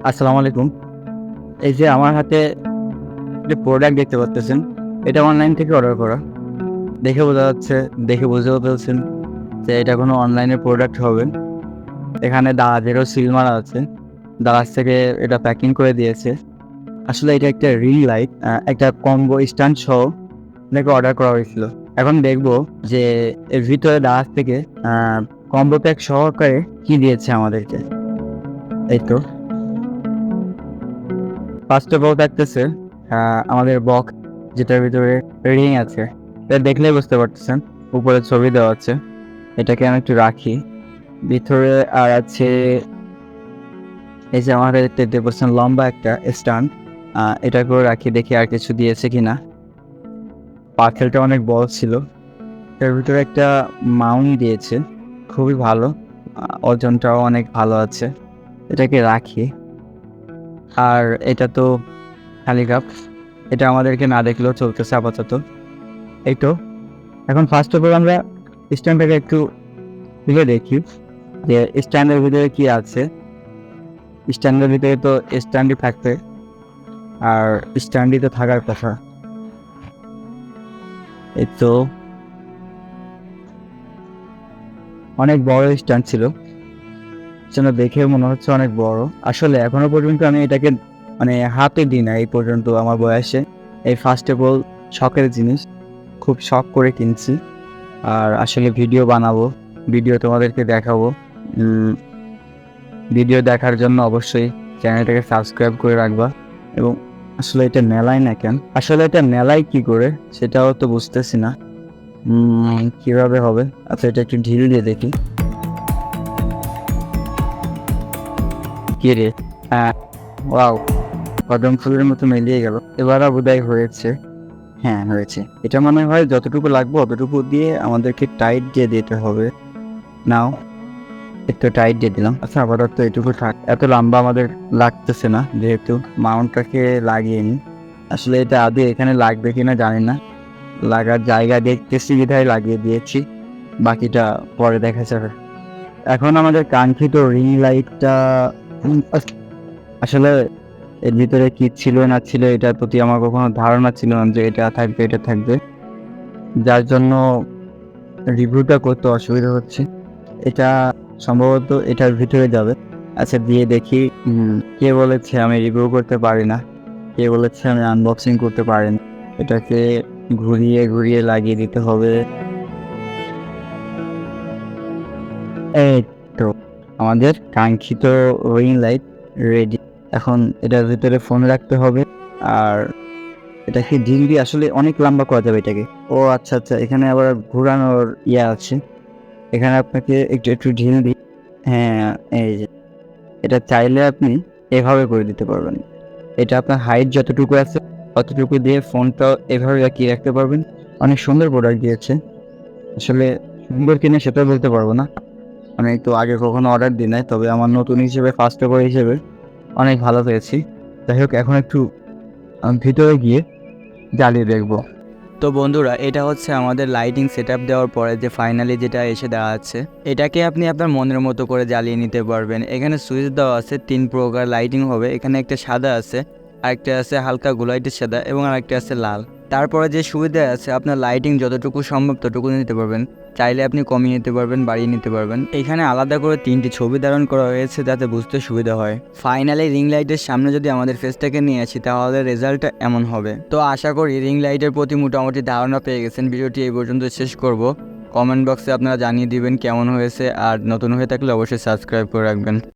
আসসালামু আলাইকুম। এই যে আমার হাতে যে প্রোডাক্ট দেখতে পাচ্তেছেন, এটা অনলাইন থেকে অর্ডার করা। দেখে বোঝা যাচ্ছে, দেখে বুঝেও ফেলছেন যে এটা কোনো অনলাইনের প্রোডাক্ট হবে। এখানে দারাজেরও সিল মারা আছে। দারাজ থেকে এটা প্যাকিং করে দিয়েছে। আসলে এটা একটা রিং লাইট, একটা কম্বো স্ট্যান্ড সহ এটাকে অর্ডার করা হয়েছিল। এখন দেখবো যে এর ভিতরে দারাজ থেকে কম্বো প্যাক সহকারে কি দিয়েছে আমাদেরকে। এই তো ফার্স্ট অফ অল থাকতেছে আমাদের বক্স, যেটার ভিতরে রিং আছে। এটা দেখলেই বুঝতে পারতেছেন, উপরে ছবি দেওয়া আছে। এটাকে আমি একটু রাখি। ভিতরে আর আছে এই যে আমার দেখতে পাচ্ছেন লম্বা একটা স্ট্যান্ড, এটা করে রাখি, দেখি আর কিছু দিয়েছে কিনা। পার্সেলটা অনেক বড় ছিল। এর ভিতরে একটা মাউন্ট দিয়েছে, খুবই ভালো। ওজনটাও অনেক ভালো আছে। এটাকে রাখি। আর এটা তো খালি কাপ, এটা আমাদেরকে না দেখলেও চলতেছে আপাতত। এই তো এখন ফার্স্ট অফ অল আমরা স্ট্যান্ডটাকে একটু খুলে দেখি যে স্ট্যান্ডের ভিতরে কি আছে। স্ট্যান্ডের ভিতরে তো স্ট্যান্ডই থাকবে, আর স্ট্যান্ডই তো থাকার কথা। এই তো অনেক বড় স্ট্যান্ড ছিল, যেন দেখে মনে হচ্ছে অনেক বড়। আসলে এখনো পর্যন্ত আমি এটাকে হাতে দিই না এই পর্যন্ত আমার বয়সে। এই ফার্স্ট অফ অল শখের জিনিস, খুব শখ করে কিনছি। আর আসলে ভিডিও বানাবো, ভিডিও তোমাদেরকে দেখাবো। ভিডিও দেখার জন্য অবশ্যই চ্যানেলটাকে সাবস্ক্রাইব করে রাখবা। এবং আসলে এটা মেলায় না কেন, আসলে এটা মেলায় কি করে সেটাও তো বুঝতেছি না কিভাবে হবে। আচ্ছা, এটা একটু ঢিল দিয়ে দেখি। কি রে, হ্যাঁ, ওয়াও, কদম ফুলের মতো মিলিয়ে গেল। এবার বোধহয় হয়েছে। হ্যাঁ, হয়েছে। এটা মনে হয় যতটুকু লাগবে অতটুকু দিয়ে আমাদেরকে টাইট দিয়ে দিতে হবে। নাও, একটু টাইট দিয়ে দিলাম। আচ্ছা, আপাতত এটুকু থাক, এত লম্বা আমাদের লাগতেছে না, যেহেতু মাউন্টটাকে লাগিয়ে নি। আসলে এটা আদৌ এখানে লাগবে কিনা জানি না, লাগার জায়গা দেখতেছি বিধায় লাগিয়ে দিয়েছি, বাকিটা পরে দেখা যাবে। এখন আমাদের কাঙ্ক্ষিত রিং লাইটটা আসলে এর ভিতরে কি ছিল না ছিল এটার প্রতি আমার কখনো ধারণা ছিল না যে এটা থাকবে, এটা থাকবে, যার জন্য রিভিউটা করতে অসুবিধা হচ্ছে। এটা সম্ভবত এটার ভিতরে যাবে। আচ্ছা, দিয়ে দেখি। কে বলেছে আমি রিভিউ করতে পারি না, কে বলেছে আমি আনবক্সিং করতে পারি না। এটাকে ঘুরিয়ে ঘুরিয়ে লাগিয়ে দিতে হবে। এই তো আমাদের কাঙ্ক্ষিত রিং লাইট রেডি। এখন এটার ভিতরে ফোন রাখতে হবে। আর এটাকে ঢিল দিয়ে আসলে অনেক লম্বা করা যাবে এটাকে। ও আচ্ছা আচ্ছা, এখানে আবার ঘোরানোর আছে। এখানে আপনাকে একটু একটু ঢিল দিই। হ্যাঁ, এই যে এটা চাইলে আপনি এভাবে করে দিতে পারবেন। এটা আপনার হাইট যতটুকু আছে ততটুকু দিয়ে ফোনটা এভাবে রাখিয়ে রাখতে পারবেন। অনেক সুন্দর প্রোডাক্ট দিয়েছে। আসলে সুন্দর কিনে সেটা বলতে পারবো না, তো আগে কখনো অর্ডার দিই নাই, তবে আমার নতুন হিসেবে ফার্স্ট অফার হিসেবে অনেক ভালো পেয়েছি। যাই হোক, এখন একটু ভিতরে গিয়ে জ্বালিয়ে দেখবো। তো বন্ধুরা, এটা হচ্ছে আমাদের লাইটিং সেটআপ দেওয়ার পরে যে ফাইনালি যেটা এসে দেওয়া আছে। এটাকে আপনি আপনার মনের মতো করে জ্বালিয়ে নিতে পারবেন। এখানে সুইচ দেওয়া আছে, 3 প্রকার লাইটিং হবে। এখানে একটা সাদা আছে, আরেকটা আছে হালকা গোলাইটের সাদা, এবং আরেকটা আছে লাল। তারপরে যে সুবিধা আছে, আপনার লাইটিং যতটুকু সম্ভব ততটুকু নিতে পারবেন। চাইলে আপনি কমিয়ে নিতে পারবেন, বাড়িয়ে নিতে পারবেন। এখানে আলাদা করে 3টি ছবি ধারণ করা হয়েছে যাতে বুঝতে সুবিধা হয়। ফাইনালি রিং লাইটের সামনে যদি আমাদের ফেসটাকে নিয়ে আসি তাহলে রেজাল্টটা এমন হবে। তো আশা করি রিং লাইটের প্রতি মোটামুটি ধারণা পেয়ে গেছেন। ভিডিওটি এই পর্যন্ত শেষ করব। কমেন্ট বক্সে আপনারা জানিয়ে দিবেন কেমন হয়েছে, আর নতুন হয়ে থাকলে অবশ্যই সাবস্ক্রাইব করে রাখবেন।